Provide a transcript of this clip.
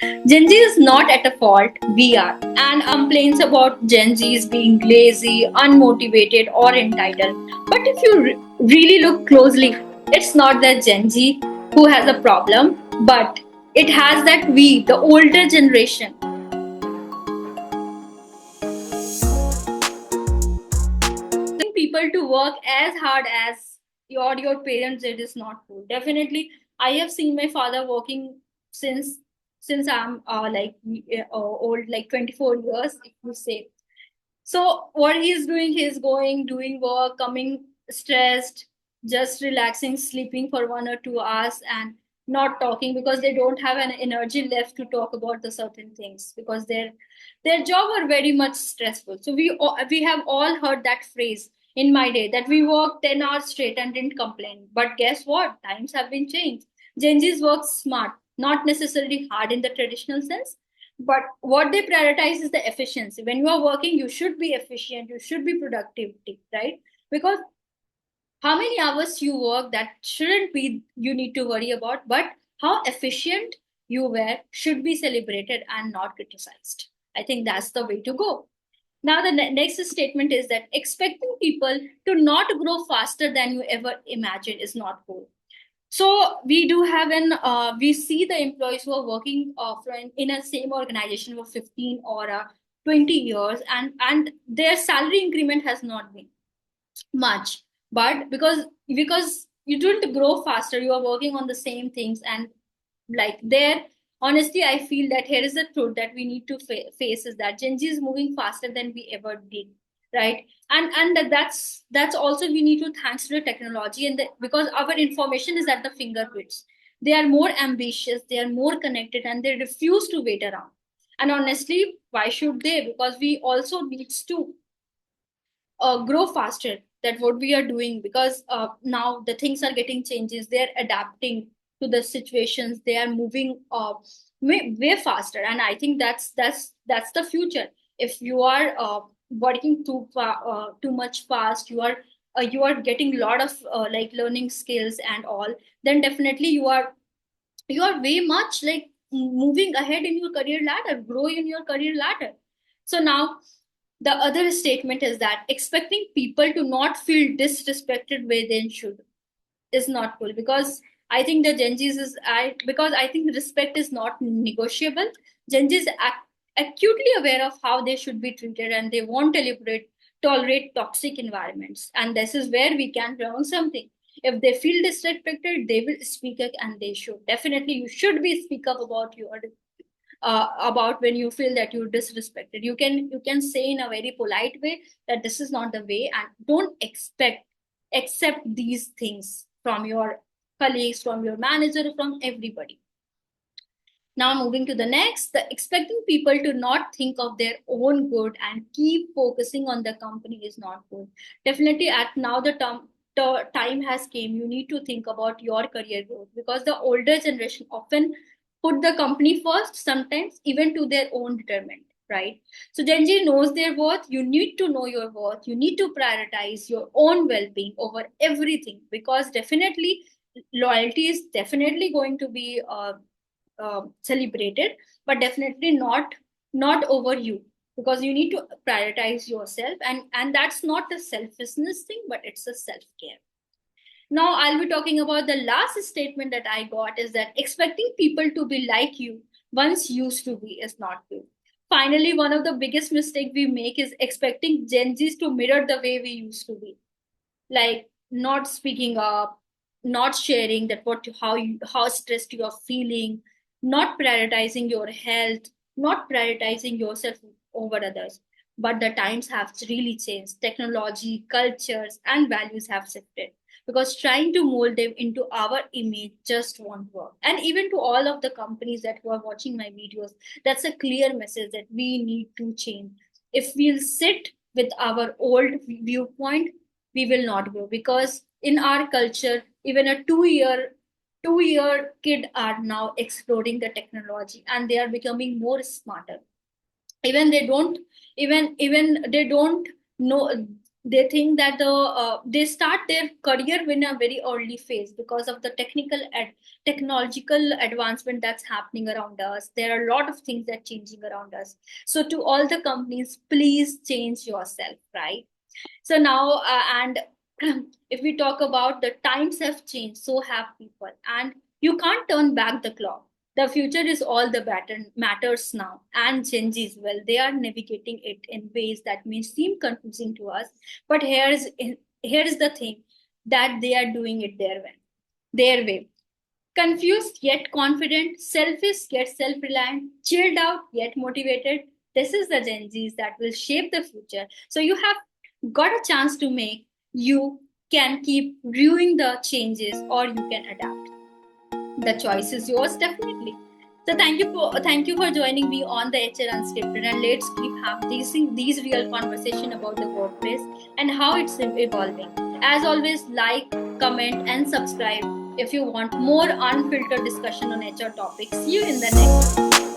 Gen Z is not at a fault, we are, and complains about Gen Zs being lazy, unmotivated, or entitled. But if you really look closely, it's not the Gen Z who has a problem, but it has that we, the older generation, people to work as hard as your parents did is not cool. Definitely, I have seen my father working since I'm old, like 24 years, if you say. So what he's doing, he's going, doing work, coming stressed, just relaxing, sleeping for 1 or 2 hours, and not talking because they don't have an energy left to talk about the certain things because their job are very much stressful. So we have all heard that phrase in my day that we worked 10 hours straight and didn't complain. But guess what? Times have been changed. Gen Z's work smart, not necessarily hard in the traditional sense, but what they prioritize is the efficiency. When you are working, you should be efficient, you should be productivity, right? Because how many hours you work, that shouldn't be you need to worry about, but how efficient you were should be celebrated and not criticized. I think that's the way to go. Now the next statement is that expecting people to not grow faster than you ever imagined is not cool. So we do have we see the employees who are working in a same organization for 15 or 20 years, and their salary increment has not been much. But because you don't grow faster, you are working on the same things, and like there, honestly, I feel that here is the truth that we need to face is that Gen Z is moving faster than we ever did, right? And that's also we need to thanks to the technology because our information is at the fingertips. They are more ambitious, they are more connected, and they refuse to wait around. And honestly, why should they? Because we also needs to grow faster that what we are doing, because now the things are getting changes, they're adapting to the situations, they are moving way faster, and I think that's the future. If you are working too much fast, you are getting a lot of like learning skills and all, then definitely you are way much like moving ahead in your career ladder, grow in your career ladder. So now the other statement is that expecting people to not feel disrespected where they should is not cool, because I think the Gen Zs is I because I think respect is not negotiable. Gen Zs acutely aware of how they should be treated, and they won't tolerate toxic environments. And this is where we can learn something. If they feel disrespected, they will speak up, and they should definitely you should be speak up about your about when you feel that you're disrespected. You can say in a very polite way that this is not the way, and don't accept these things from your colleagues, from your manager, from everybody. Now moving to the next, the expecting people to not think of their own good and keep focusing on the company is not good. Definitely at now the time has came, you need to think about your career growth, because the older generation often put the company first, sometimes even to their own detriment, right? So Gen Z knows their worth. You need to know your worth. You need to prioritize your own well-being over everything, because definitely loyalty is definitely going to be celebrated, but definitely not over you, because you need to prioritize yourself, and that's not a selfishness thing, but it's a self-care. Now I'll be talking about the last statement that I got is that expecting people to be like you once used to be is not good. Finally, one of the biggest mistakes we make is expecting Gen Z's to mirror the way we used to be, like not speaking up, not sharing that how stressed you are feeling, not prioritizing your health, not prioritizing yourself over others. But the times have really changed. Technology, cultures, and values have shifted, because trying to mold them into our image just won't work. And even to all of the companies that who are watching my videos, that's a clear message that we need to change. If we'll sit with our old viewpoint, we will not grow, because in our culture even a 2-year kid are now exploring the technology, and they are becoming more smarter. Even they don't even they don't know, They think that they start their career in a very early phase because of the technological advancement that's happening around us. There are a lot of things that changing around us. So to all the companies, please change yourself, right? So now, and if we talk about the times have changed, so have people, and you can't turn back the clock. The future is all the better matters now, and Gen Z as well. They are navigating it in ways that may seem confusing to us, but here is the thing, that they are doing it their way. Confused yet confident, selfish yet self reliant, chilled out yet motivated. This is the Gen Zs that will shape the future. So you have got a chance to make. You can keep viewing the changes or you can adapt. The choice is yours, definitely. So thank you for joining me on the HR Unscripted, and let's keep having these real conversation about the workplace and how it's evolving. As always, like, comment, and subscribe if you want more unfiltered discussion on HR topics. See you in the next one.